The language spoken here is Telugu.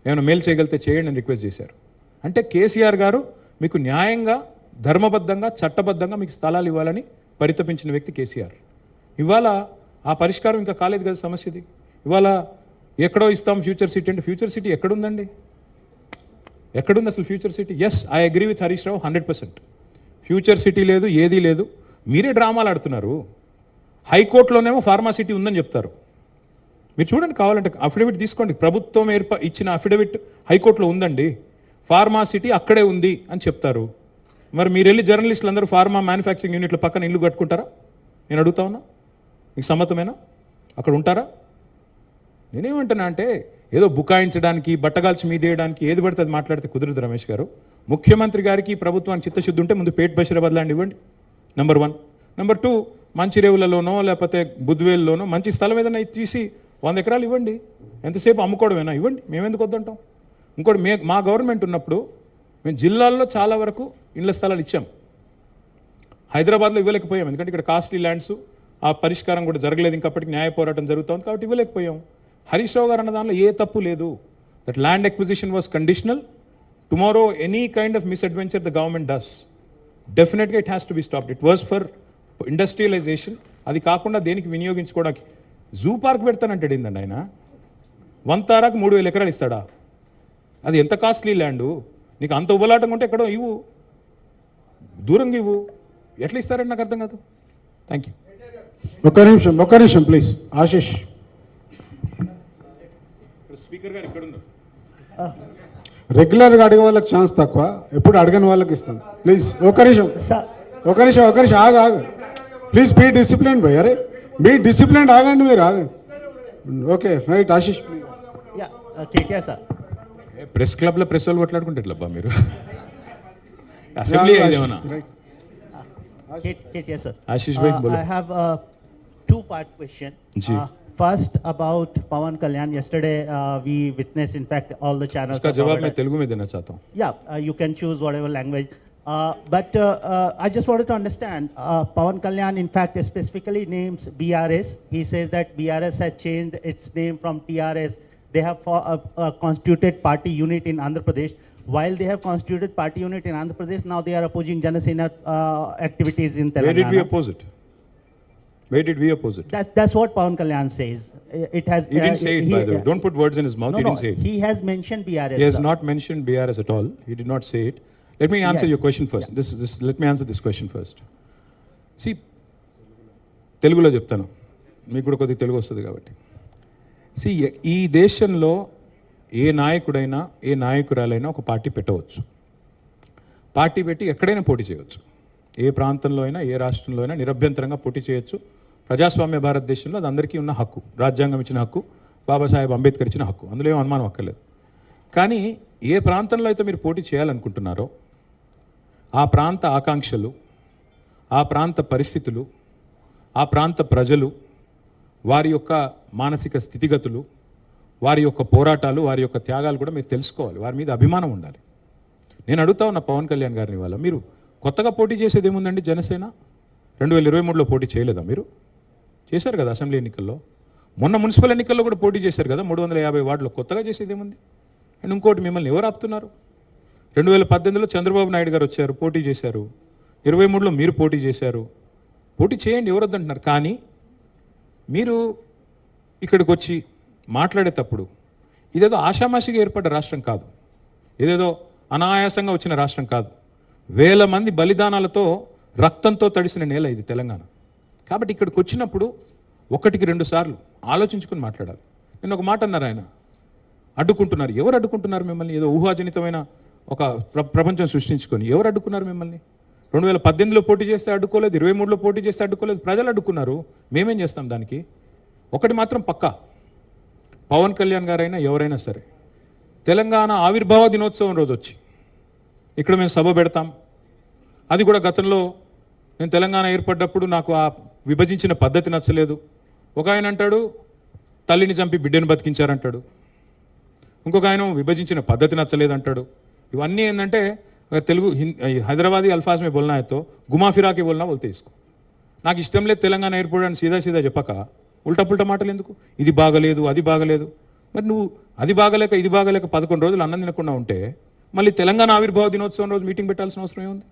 ఏమైనా మేలు చేయగలిగితే చేయండి అని రిక్వెస్ట్ చేశారు. అంటే కేసీఆర్ గారు మీకు న్యాయంగా, ధర్మబద్ధంగా, చట్టబద్ధంగా మీకు స్థలాలు ఇవ్వాలని పరితపించిన వ్యక్తి కేసీఆర్. ఇవాళ ఆ పరిష్కారం ఇంకా కాలేదు కదా సమస్యది. ఇవాళ ఎక్కడో ఇస్తాం ఫ్యూచర్ సిటీ అంటే ఫ్యూచర్ సిటీ ఎక్కడుందండి? ఎక్కడుంది అసలు future city? Yes, I agree with Harish Rao 100%. Future city లేదు, ఏదీ లేదు. మీరే డ్రామాలు ఆడుతున్నారు. హైకోర్టులోనేమో ఫార్మాసిటీ ఉందని చెప్తారు. మీరు చూడండి, కావాలంటే అఫిడవిట్ తీసుకోండి. ప్రభుత్వం ఇచ్చిన అఫిడవిట్ హైకోర్టులో ఉందండి. ఫార్మాసిటీ అక్కడే ఉంది అని చెప్తారు. మరి మీరు వెళ్ళి జర్నలిస్టులు అందరూ ఫార్మా మ్యానుఫ్యాక్చరింగ్ యూనిట్ల పక్కన ఇల్లు కట్టుకుంటారా? నేను అడుగుతా ఉన్నా, మీకు సమ్మతమేనా? అక్కడ ఉంటారా? నేనేమంటున్నా అంటే ఏదో బుకాయించడానికి, బట్టగాల్చి మీదేయడానికి ఏది పడితే అది మాట్లాడితే కుదరదు రమేష్ గారు. ముఖ్యమంత్రి గారికి ప్రభుత్వానికి చిత్తశుద్ధి ఉంటే ముందు పేట్ బషీరాబాద్ ల్యాండ్ ఇవ్వండి, నెంబర్ 1. నెంబర్ 2, మంచిరేవులలోనో లేకపోతే బుద్వేల్లోనో మంచి స్థలం ఏదైనా తీసి 100 ఎకరాలు ఇవ్వండి. ఎంతసేపు అమ్ముకోవడమేనా? ఇవ్వండి, మేమెందుకు వద్దంటాం. ఇంకోటి, మా గవర్నమెంట్ ఉన్నప్పుడు మేము జిల్లాల్లో చాలా వరకు ఇళ్ల స్థలాలు ఇచ్చాం. హైదరాబాద్లో ఇవ్వలేకపోయాం, ఎందుకంటే ఇక్కడ కాస్ట్లీ ల్యాండ్స్, ఆ పరిష్కారం కూడా జరగలేదు, ఇంకప్పటికి న్యాయ పోరాటం జరుగుతుంది కాబట్టి ఇవ్వలేకపోయాం. హరీష్ రావు గారు అన్న దానిలో ఏ తప్పు లేదు. That land acquisition was conditional. Tomorrow any kind of misadventure the government does, డెఫినెట్గా it has to be stopped. It was for industrialisation. అది కాకుండా దేనికి వినియోగించుకోవడానికి జూ పార్క్ పెడతానంటాడు ఏందండి ఆయన? 1 తారాకు 3000 ఎకరాలు ఇస్తాడా? అది ఎంత కాస్ట్లీ ల్యాండు? నీకు అంత ఉబలాటం ఉంటే ఎక్కడో ఇవ్వు, దూరంగా ఇవ్వు. ఎట్లా ఇస్తారండి నాకు అర్థం కాదు. Thank you. ఒక్క నిమిషం ప్లీజ్. ఆశీష్ స్పీకర్ గారు ఇక్కడ ఉన్నారు. రెగ్యులర్గా అడిగే వాళ్ళకి ఛాన్స్ తక్కువ, ఎప్పుడు అడగని వాళ్ళకి ఇస్తాను. ప్లీజ్ ఒక నిమిషం ఆగు. ప్లీజ్ బీ డిసిప్లిన్ భయ్. అరే బీ డిసిప్లిన్, ఆగండి, మీరు ఆగండి. Okay right. Ashish sir. Press క్లబ్లో ప్రెస్ వాళ్ళు కొట్లాడుకుంటే ఎట్లబ్బా మీరు? అసెంబ్లీ ఏమన్నా? ఆశీష్ భాయ్ బోలో. I have a two-part question. First about Pawan Kalyan. Yesterday we witnessed, in fact, all the channels. उसका जवाब मैं तेलुगु में देना चाहता हूँ. Yeah, you can choose whatever language. But I just wanted to understand, Pawan Kalyan in fact specifically names BRS. He says that BRS has changed its name from TRS. They have constituted party unit in Andhra Pradesh. While they have constituted party unit in Andhra Pradesh, now they are opposing Janasena activities in Telangana. Where did we oppose it? Where did we oppose it? That's what Pawan Kalyan says. It has. He didn't say it, by the way. Don't put words in his mouth. He didn't say it. He has mentioned BRS. He has not mentioned BRS at all. He did not say it. Let me answer your question first. Let me answer this question first. See, తెలుగులో చెప్తాను, మీకు కూడా కొద్దిగా తెలుగు వస్తుంది కాబట్టి. See, ఈ దేశంలో ఏ నాయకుడైనా ఏ నాయకురాలైనా ఒక పార్టీ పెట్టవచ్చు. పార్టీ పెట్టి ఎక్కడైనా పోటీ చేయవచ్చు. ఏ ప్రాంతంలో అయినా, ఏ రాష్ట్రంలో అయినా నిరభ్యంతరంగా పోటీ చేయొచ్చు. ప్రజాస్వామ్య భారతదేశంలో అది అందరికీ ఉన్న హక్కు, రాజ్యాంగం ఇచ్చిన హక్కు, బాబాసాహెబ్ అంబేద్కర్ ఇచ్చిన హక్కు, అందులో ఏం అనుమానం అక్కర్లేదు. కానీ ఏ ప్రాంతంలో అయితే మీరు పోటీ చేయాలనుకుంటున్నారో ఆ ప్రాంత ఆకాంక్షలు, ఆ ప్రాంత పరిస్థితులు, ఆ ప్రాంత ప్రజలు, వారి యొక్క మానసిక స్థితిగతులు, వారి యొక్క పోరాటాలు, వారి యొక్క త్యాగాలు కూడా మీరు తెలుసుకోవాలి. వారి మీద అభిమానం ఉండాలి. నేను అడుగుతా ఉన్న పవన్ కళ్యాణ్ గారిని, వాళ్ళ మీరు కొత్తగా పోటీ చేసేది ఏముందండి? జనసేన 2023లో పోటీ చేయలేదా? మీరు చేశారు కదా అసెంబ్లీ ఎన్నికల్లో. మొన్న మున్సిపల్ ఎన్నికల్లో కూడా పోటీ చేశారు కదా 350 వార్డులో. కొత్తగా చేసేది ఏముంది? అండ్ ఇంకోటి, మిమ్మల్ని ఎవరు ఆపుతున్నారు? 2018లో చంద్రబాబు నాయుడు గారు వచ్చారు, పోటీ చేశారు. 23లో మీరు పోటీ చేశారు. పోటీ చేయండి, ఎవరు వద్దంటున్నారు. కానీ మీరు ఇక్కడికి వచ్చి మాట్లాడేటప్పుడు ఇదేదో ఆషామాషిగా ఏర్పడ్డ రాష్ట్రం కాదు, ఏదేదో అనాయాసంగా వచ్చిన రాష్ట్రం కాదు. వేల మంది బలిదానాలతో, రక్తంతో తడిసిన నేల ఇది తెలంగాణ. కాబట్టి ఇక్కడికి వచ్చినప్పుడు 1-2 సార్లు ఆలోచించుకుని మాట్లాడాలి. నేను ఒక మాట అన్నారు, ఆయన అడ్డుకుంటున్నారు. ఎవరు అడ్డుకుంటున్నారు మిమ్మల్ని? ఏదో ఊహాజనితమైన ఒక ప్రపంచం సృష్టించుకొని ఎవరు అడ్డుకున్నారు మిమ్మల్ని? 2018లో పోటీ చేస్తే అడ్డుకోలేదు, 23లో పోటీ చేస్తే అడ్డుకోలేదు, ప్రజలు అడ్డుకున్నారు. మేమేం చేస్తాం దానికి? ఒకటి మాత్రం పక్కా, పవన్ కళ్యాణ్ గారైనా ఎవరైనా సరే తెలంగాణ ఆవిర్భావ దినోత్సవం రోజు వచ్చి ఇక్కడ మేము సభ పెడతాం. అది కూడా గతంలో నేను తెలంగాణ ఏర్పడ్డప్పుడు నాకు ఆ విభజించిన పద్ధతి నచ్చలేదు. ఒక ఆయన అంటాడు తల్లిని చంపి బిడ్డను బతికించారంటాడు, ఇంకొక ఆయన విభజించిన పద్ధతి నచ్చలేదు అంటాడు. ఇవన్నీ ఏంటంటే తెలుగు హైదరాబాదీ అల్ఫాజ్ మే బోల్నా అయితే గుమా ఫిరాకి బోల్నా బోల్తే ఇసుకో. నాకు ఇష్టం లేదు తెలంగాణ ఏర్పడని సీదా చెప్పక ఉల్టా పుల్టా మాటలు ఎందుకు? ఇది బాగలేదు, అది బాగలేదు. మరి నువ్వు అది బాగలేక ఇది బాగలేక 11 రోజులు అన్నం తినకుండా ఉంటే మళ్ళీ తెలంగాణ ఆవిర్భావ దినోత్సవం రోజు మీటింగ్ పెట్టాల్సిన అవసరం ఏముంది?